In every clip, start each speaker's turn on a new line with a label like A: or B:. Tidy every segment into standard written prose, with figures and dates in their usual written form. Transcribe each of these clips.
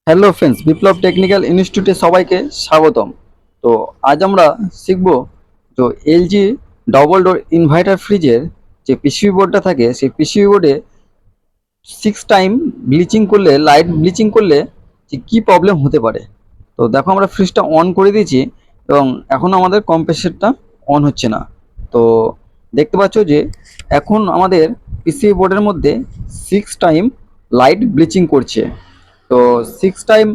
A: Hello friends, বিপ্লব technical ইনস্টিটিউটে সবাইকে স্বাগতম। তো আজ আমরা শিখব তো এলজি ডবল ডোর ইনভার্টার ফ্রিজের যে পিসিবি বোর্ডটা থাকে, সেই পিসিবি বোর্ডে 6 টাইম ব্লিচিং করলে, লাইট ব্লিচিং করলে যে কী প্রবলেম হতে পারে। তো দেখো, আমরা ফ্রিজটা অন করে দিয়েছি এবং এখনও আমাদের কম্প্রেসারটা অন হচ্ছে না। তো দেখতে পাচ্ছ যে এখন আমাদের পিসিবি বোর্ডের মধ্যে 6 টাইম লাইট ব্লিচিং করছে। তো 6 টাইম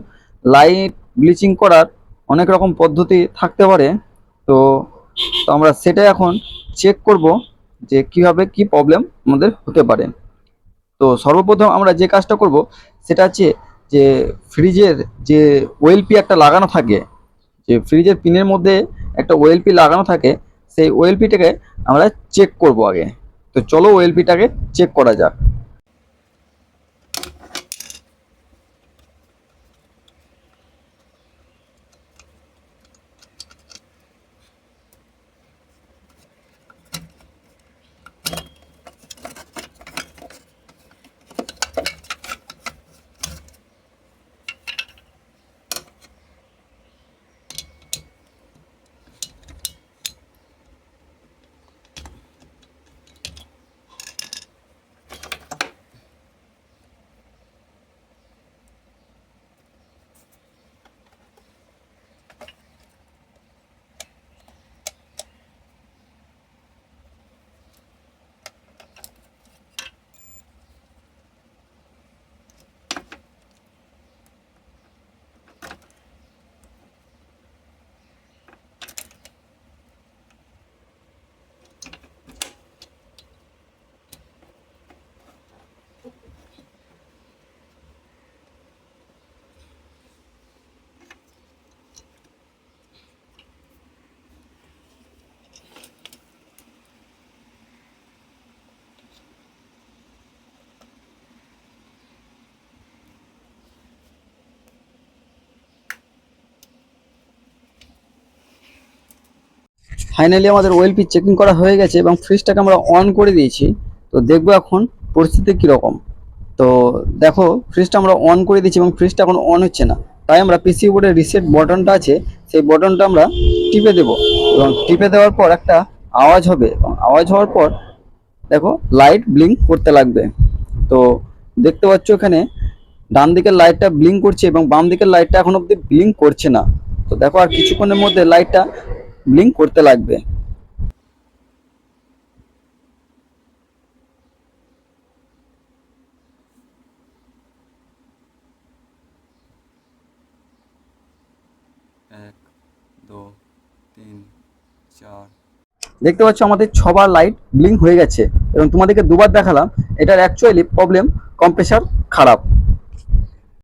A: লাইট ব্লিচিং করার অনেক রকম পদ্ধতি থাকতে পারে। তো তো আমরা সেটা এখন চেক করব যে কিভাবে কি প্রবলেম আমাদের হতে পারে। তো সর্বপ্রথম আমরা যে কাজটা করব সেটা হচ্ছে যে ফ্রিজের যে ওএলপি একটা লাগানো থাকে, যে ফ্রিজের পিনের মধ্যে একটা ওএলপি লাগানো থাকে, সেই ওএলপিটাকে আমরা চেক করব আগে। তো চলো ওএলপিটাকে চেক করা যাক। ফাইনালি আমাদের ওএলপি চেকিং করা হয়ে গেছে এবং ফ্রিজটাকে আমরা অন করে দিয়েছি। তো দেখবো এখন পরিস্থিতি কীরকম। তো দেখো, ফ্রিজটা আমরা অন করে দিয়েছি এবং ফ্রিজটা এখন অন হচ্ছে না। তাই আমরা পিসি বোর্ডের রিসেট বটনটা আছে, সেই বটনটা আমরা টিপে দেবো এবং টিপে দেওয়ার পর একটা আওয়াজ হবে এবং আওয়াজ হওয়ার পর দেখো লাইট ব্লিঙ্ক করতে লাগবে। তো দেখতে পাচ্ছ এখানে ডান দিকের লাইটটা ব্লিঙ্ক করছে এবং বাম দিকের লাইটটা এখন অব্দি ব্লিঙ্ক করছে না। তো দেখো, আর কিছুক্ষণের মধ্যে লাইটটা ব্লিঙ্ক করতে লাগবে।
B: এক, দু, তিন, চার।
A: দেখতে পাচ্ছ আমাদের 6বার লাইট ব্লিঙ্ক হয়ে গেছে এবং তোমাদেরকে 2বার দেখালাম। এটার অ্যাকচুয়ালি প্রবলেম কম্প্রেসার খারাপ।